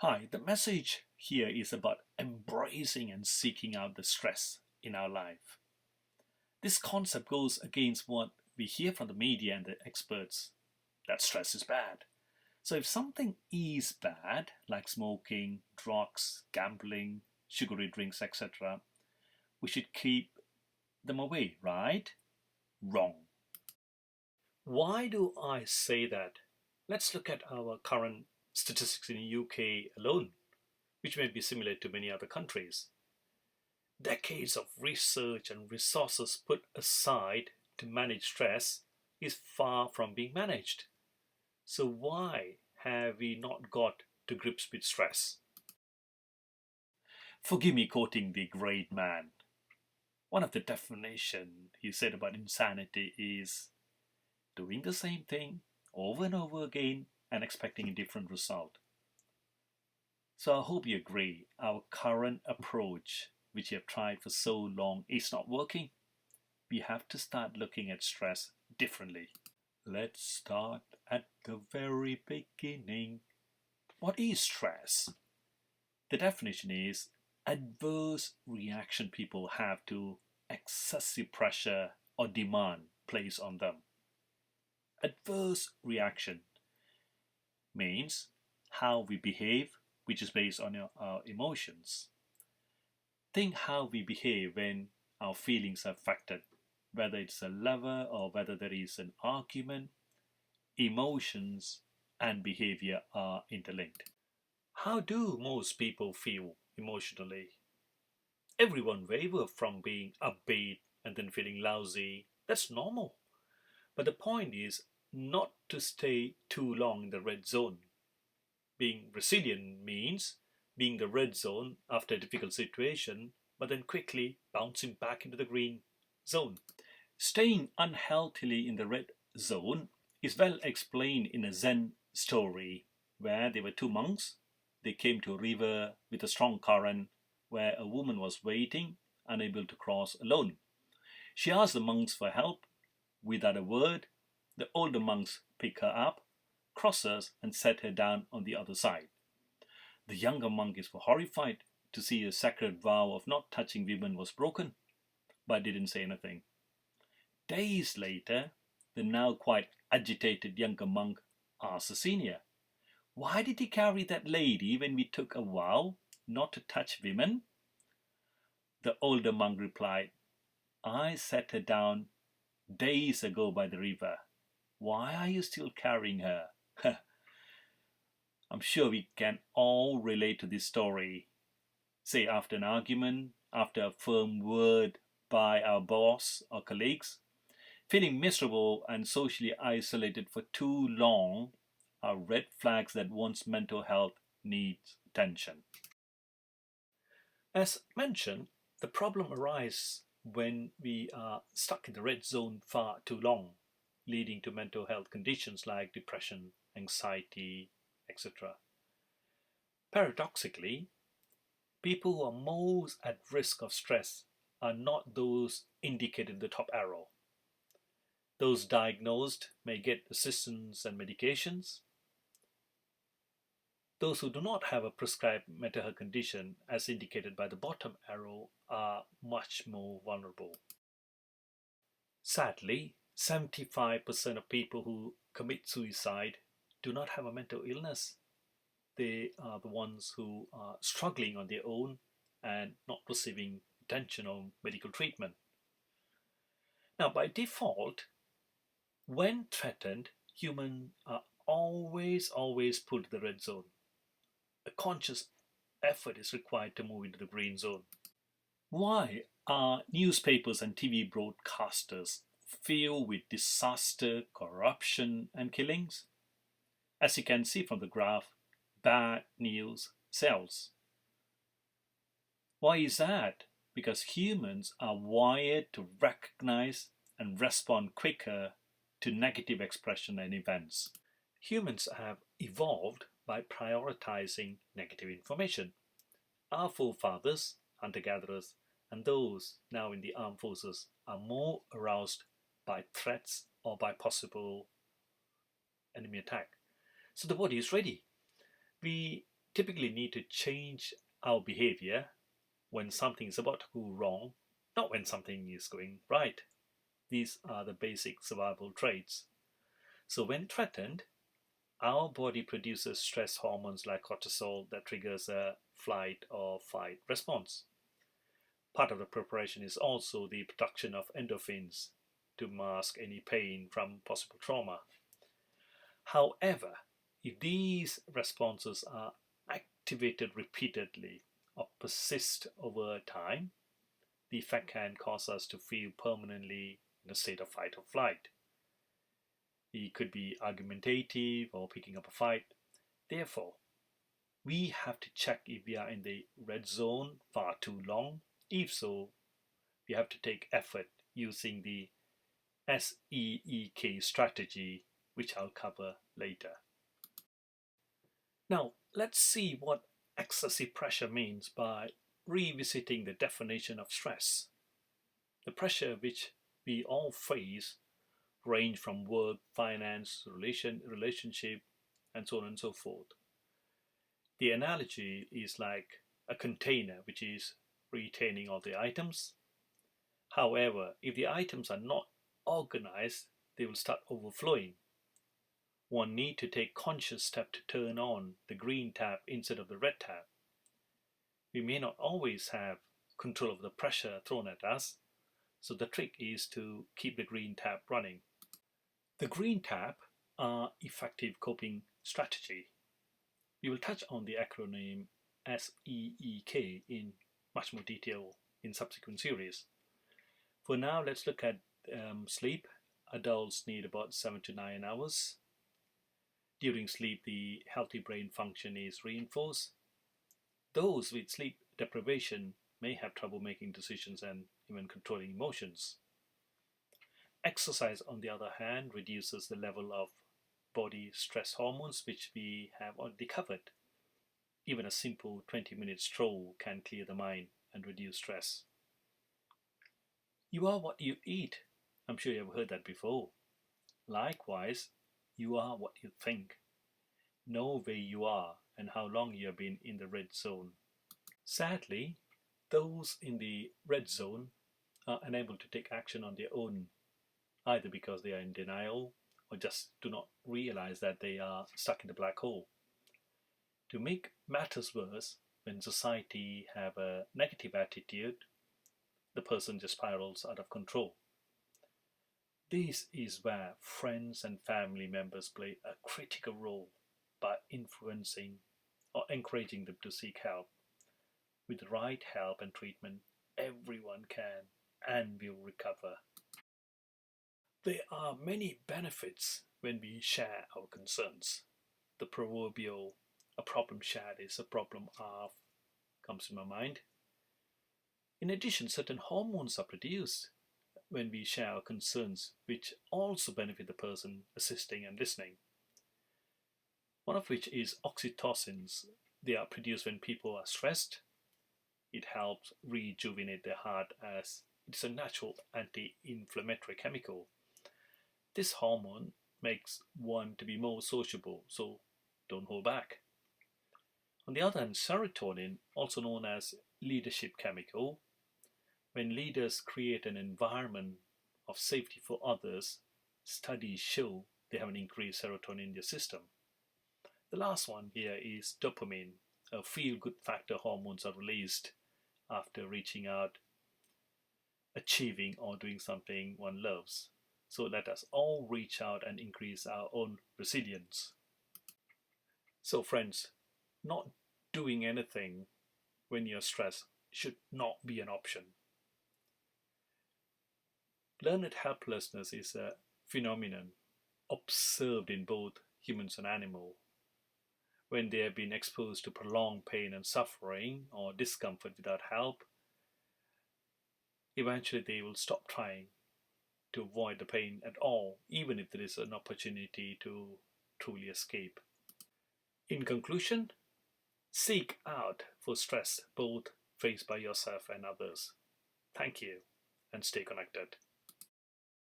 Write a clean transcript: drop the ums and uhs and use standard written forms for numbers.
Hi, the message here is about embracing and seeking out the stress in our life. This concept goes against what we hear from the media and the experts that stress is bad. So, if something is bad, like smoking, drugs, gambling, sugary drinks, etc., we should keep them away, right? Wrong. Why do I say that? Let's look at our current statistics in the UK alone, which may be similar to many other countries. Decades of research and resources put aside to manage stress is far from being managed. So, why have we not got to grips with stress? Forgive me quoting the great man. One of the definitions he said about insanity is doing the same thing over and over again and expecting a different result. So I hope you agree our current approach, which we have tried for so long, is not working. We have to start looking at stress differently. Let's start at the very beginning. What is stress? The definition is adverse reaction people have to excessive pressure or demand placed on them. Adverse reaction means how we behave, which is based on our emotions. Think how we behave when our feelings are affected, whether it's a lover or whether there is an argument. Emotions and behavior are interlinked. How do most people feel emotionally? Everyone wavers from being upbeat and then feeling lousy. That's normal. But the point is not to stay too long in the red zone. Being resilient means being the red zone after a difficult situation, but then quickly bouncing back into the green zone. Staying unhealthily in the red zone is well explained in a Zen story where there were two monks. They came to a river with a strong current where a woman was waiting, unable to cross alone. She asked the monks for help. Without a word, the older monks pick her up, cross her, and set her down on the other side. The younger monks were horrified to see a sacred vow of not touching women was broken, but didn't say anything. Days later, the now quite agitated younger monk asked the senior, "Why did he carry that lady when we took a vow not to touch women?" The older monk replied, "I set her down days ago by the river. Why are you still carrying her?" I'm sure we can all relate to this story. Say, after an argument, after a firm word by our boss or colleagues, feeling miserable and socially isolated for too long are red flags that one's mental health needs attention. As mentioned, the problem arises when we are stuck in the red zone far too long, leading to mental health conditions like depression, anxiety, etc. Paradoxically, people who are most at risk of stress are not those indicated in the top arrow. Those diagnosed may get assistance and medications. Those who do not have a prescribed mental health condition, as indicated by the bottom arrow, are much more vulnerable. Sadly, 75% of people who commit suicide do not have a mental illness. They are the ones who are struggling on their own and not receiving attention or medical treatment. Now, by default, when threatened, humans are always pulled to the red zone. A conscious effort is required to move into the green zone. Why are newspapers and TV broadcasters filled with disaster, corruption, and killings? As you can see from the graph, bad news sells. Why is that? Because humans are wired to recognize and respond quicker to negative expression and events. Humans have evolved by prioritizing negative information. Our forefathers, hunter-gatherers, and those now in the armed forces are more aroused by threats or by possible enemy attack. So the body is ready. We typically need to change our behavior when something is about to go wrong, not when something is going right. These are the basic survival traits. So, when threatened, our body produces stress hormones like cortisol that triggers a flight or fight response. Part of the preparation is also the production of endorphins to mask any pain from possible trauma. However, if these responses are activated repeatedly or persist over time, the effect can cause us to feel permanently in a state of fight or flight. It could be argumentative or picking up a fight. Therefore, we have to check if we are in the red zone far too long. If so, we have to take effort using the SEEK strategy, which I'll cover later. Now, let's see what excessive pressure means by revisiting the definition of stress. The pressure which we all face range from work, finance, relationship, and so on and so forth. The analogy is like a container which is retaining all the items. However, if the items are not organized, they will start overflowing. One need to take conscious step to turn on the green tap instead of the red tap. We may not always have control of the pressure thrown at us, so the trick is to keep the green tap running. The green tap are effective coping strategy. We will touch on the acronym SEEK in much more detail in subsequent series. For now, let's look at sleep. Adults need about 7 to 9 hours. During sleep, the healthy brain function is reinforced. Those with sleep deprivation may have trouble making decisions and even controlling emotions. Exercise, on the other hand, reduces the level of body stress hormones, which we have already covered. Even a simple 20-minute stroll can clear the mind and reduce stress. You are what you eat. I'm sure you've heard that before. Likewise, you are what you think. Know where you are and how long you have been in the red zone. Sadly, those in the red zone are unable to take action on their own, either because they are in denial or just do not realize that they are stuck in the black hole. To make matters worse, when society have a negative attitude, the person just spirals out of control. This is where friends and family members play a critical role by influencing or encouraging them to seek help. With the right help and treatment, everyone can and will recover. There are many benefits when we share our concerns. The proverbial "a problem shared is a problem halved" comes to my mind. In addition, certain hormones are produced when we share our concerns, which also benefit the person assisting and listening. One of which is oxytocins. They are produced when people are stressed. It helps rejuvenate their heart as it's a natural anti-inflammatory chemical. This hormone makes one to be more sociable, so don't hold back. On the other hand, serotonin, also known as leadership chemical, when leaders create an environment of safety for others, studies show they have an increased serotonin in their system. The last one here is dopamine. A feel-good factor hormones are released after reaching out, achieving, or doing something one loves. So let us all reach out and increase our own resilience. So friends, not doing anything when you're stressed should not be an option. Learned helplessness is a phenomenon observed in both humans and animals. When they have been exposed to prolonged pain and suffering or discomfort without help, eventually they will stop trying to avoid the pain at all, even if there is an opportunity to truly escape. In conclusion, seek out for stress both faced by yourself and others. Thank you and stay connected.